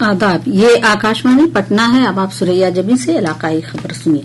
आदाब, ये आकाशवाणी पटना है। अब आप सुरैया जबी से इलाकाई खबर सुनिए।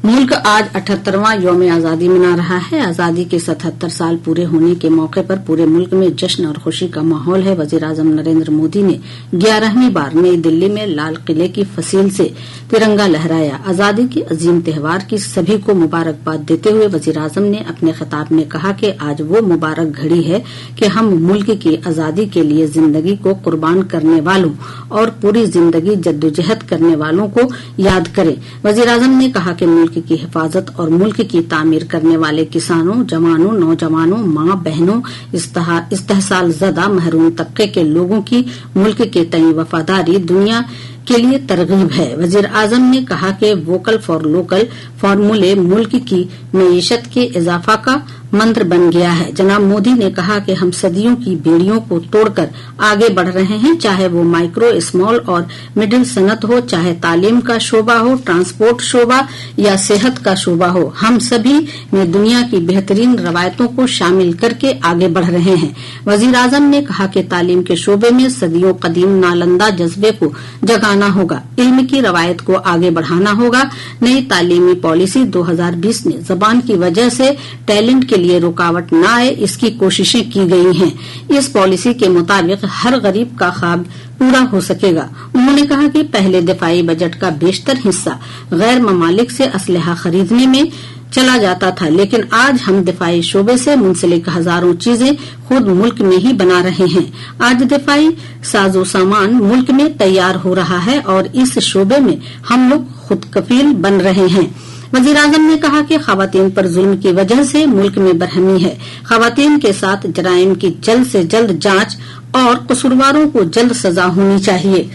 मुल्क आज 78वां यौम आजादी मना रहा है। आजादी के 77 साल पूरे होने के मौके पर पूरे मुल्क में जश्न और खुशी का माहौल है। वजीर आजम नरेंद्र मोदी ने 11वीं बार नई दिल्ली में लाल किले की फसील से तिरंगा लहराया। आजादी के अजीम त्योहार की सभी को मुबारकबाद देते हुए वजीर आजम ने अपने खिताब में कहा कि आज वो मुबारक घड़ी है कि हम मुल्क की आजादी के लिए जिंदगी को कुर्बान करने वालों और पूरी जिंदगी जद्दोजहद करने वालों को याद करें। वजीर आजम ने कहा कि मुल्क की हिफाजत और मुल्क की तामीर करने वाले किसानों, जवानों, नौजवानों, मां बहनों, इस्तेहसाल ज़दा महरूम तबके के लोगों की मुल्क के तई वफादारी दुनिया के लिए तरगीब है। वजीर आजम ने कहा कि वोकल फॉर लोकल फार्मूले मुल्क की मईशत के इजाफा का मंत्र बन गया है। जनाब मोदी ने कहा कि हम सदियों की बेड़ियों को तोड़कर आगे बढ़ रहे हैं, चाहे वो माइक्रो, स्मॉल और मिडिल सनत हो, चाहे तालीम का शोबा हो, ट्रांसपोर्ट शोबा या सेहत का शोबा हो। हम सभी में दुनिया की बेहतरीन रवायतों को शामिल करके आगे बढ़ रहे हैं। वजीर आजम ने कहा कि तालीम के शोबे में सदियों कदीम नालंदा जज्बे को जगाना होगा, इल्म की रवायत को आगे बढ़ाना होगा। नई तालीमी पॉलिसी 2020 में जबान की वजह से टैलेंट के लिए रुकावट न आए, इसकी कोशिशें की गई हैं। इस पॉलिसी के मुताबिक हर गरीब का ख्वाब पूरा हो सकेगा। उन्होंने कहा कि पहले दिफाई बजट का बेशतर हिस्सा गैर ममालिक से असलहा खरीदने में चला जाता था, लेकिन आज हम दिफाई शोबे से मुंसलिक हजारों चीजें खुद मुल्क में ही बना रहे हैं। आज दिफाई साजो सामान मुल्क में तैयार हो रहा है और इस शोबे में हम लोग खुद कफील बन रहे हैं। वजीर आजम ने कहा कि खवातीन पर जुल्म की वजह से मुल्क में बरहमी है। खवातीन के साथ जराइम की जल्द से जल्द जांच और कसूरवारों को जल्द सजा होनी चाहिए।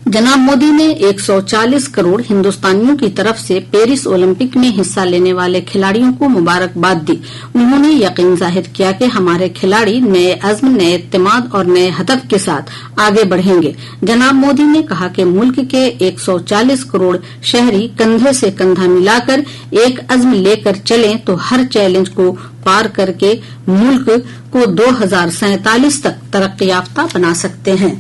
जनाब मोदी ने 140 करोड़ हिंदुस्तानियों की तरफ से पेरिस ओलंपिक में हिस्सा लेने वाले खिलाड़ियों को मुबारकबाद दी। उन्होंने यकीन जाहिर किया कि हमारे खिलाड़ी नए अज़्म, नए इत्तेमाद और नए हदफ के साथ आगे बढ़ेंगे। जनाब मोदी ने कहा कि मुल्क के 140 करोड़ शहरी कंधे से कंधा मिलाकर एक अज़्म लेकर चलें तो हर चैलेंज को पार करके मुल्क को 2047 तक तरक्की याफ्ता बना सकते हैं।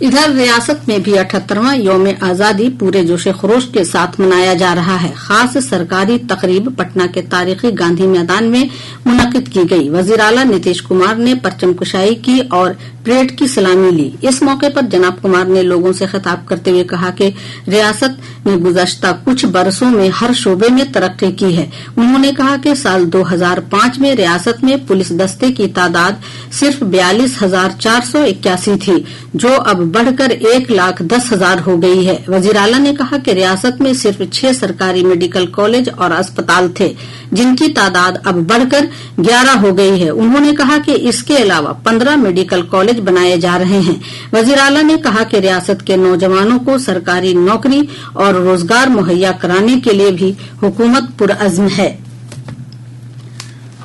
इधर रियासत में भी 78वां यौम आजादी पूरे जोश खरोश के साथ मनाया जा रहा है। खास सरकारी तकरीब पटना के तारीखी गांधी मैदान में मुनक्किद की गई। वजीर आला नीतीश कुमार ने परचम कुशाई की और परेड की सलामी ली। इस मौके पर जनाब कुमार ने लोगों से खिताब करते हुए कहा कि रियासत ने गुज़श्ता कुछ बरसों में हर शोबे में तरक्की की है। उन्होंने कहा कि साल 2005 में रियासत में पुलिस दस्ते की तादाद सिर्फ 42,481 थी, जो अब बढ़कर 1,10,000 हो गई है। वजीर आला ने कहा कि रियासत में सिर्फ 6 सरकारी मेडिकल कॉलेज और अस्पताल थे, जिनकी तादाद अब बढ़कर 11 हो गई है। उन्होंने कहा कि इसके अलावा 15 मेडिकल कॉलेज बनाए जा रहे हैं। वजीर आला ने कहा कि रियासत के नौजवानों को सरकारी नौकरी और रोजगार मुहैया कराने के लिए भी हुकूमत पुरअज़्म है।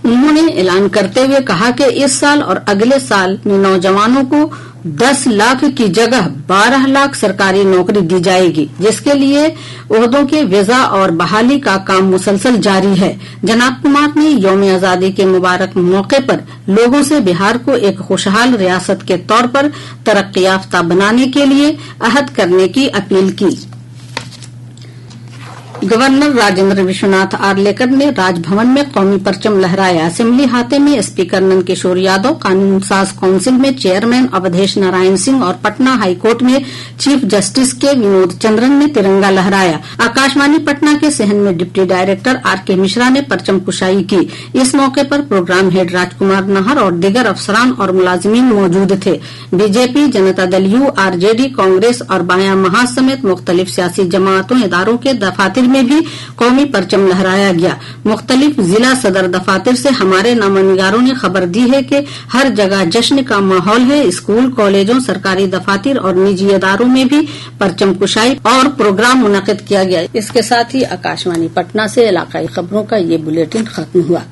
उन्होंने ऐलान करते हुए कहा कि इस साल और अगले साल में नौजवानों को 10 लाख की जगह 12 लाख सरकारी नौकरी दी जाएगी, जिसके लिए ओहदों के वीजा और बहाली का काम मुसलसल जारी है। जनाब कुमार ने यौम आजादी के मुबारक मौके पर लोगों से बिहार को एक खुशहाल रियासत के तौर पर तरक्की याफ्ता बनाने के लिए अहद करने की अपील की। गवर्नर राजेंद्र विश्वनाथ आर्लेकर ने राजभवन में कौमी परचम लहराया। असेंबली हाते में स्पीकर नंद किशोर यादव, कानून साज काउंसिल में चेयरमैन अवधेश नारायण सिंह और पटना हाईकोर्ट में चीफ जस्टिस के विनोद चंद्रन ने तिरंगा लहराया। आकाशवाणी पटना के सहन में डिप्टी डायरेक्टर आर.के. मिश्रा ने परचम कुशाई की। इस मौके पर प्रोग्राम हेड राजकुमार नाहर और दीगर अफसरान और मुलाजिमीन मौजूद थे। BJP, Janata Dal you, RJD, Congress और बायां महाज समेत मुख्तलिफ सियासी जमातों, इदारों के दफातर में भी कौमी परचम लहराया गया। मुख्तलिफ जिला सदर दफातर से हमारे नामनिगारों ने खबर दी है कि हर जगह जश्न का माहौल है। स्कूल, कॉलेजों, सरकारी दफातर और निजी इदारों में भी परचम कुशाई और प्रोग्राम मुनक्किद किया गया। इसके साथ ही आकाशवाणी पटना से इलाकाई खबरों का ये बुलेटिन खत्म हुआ।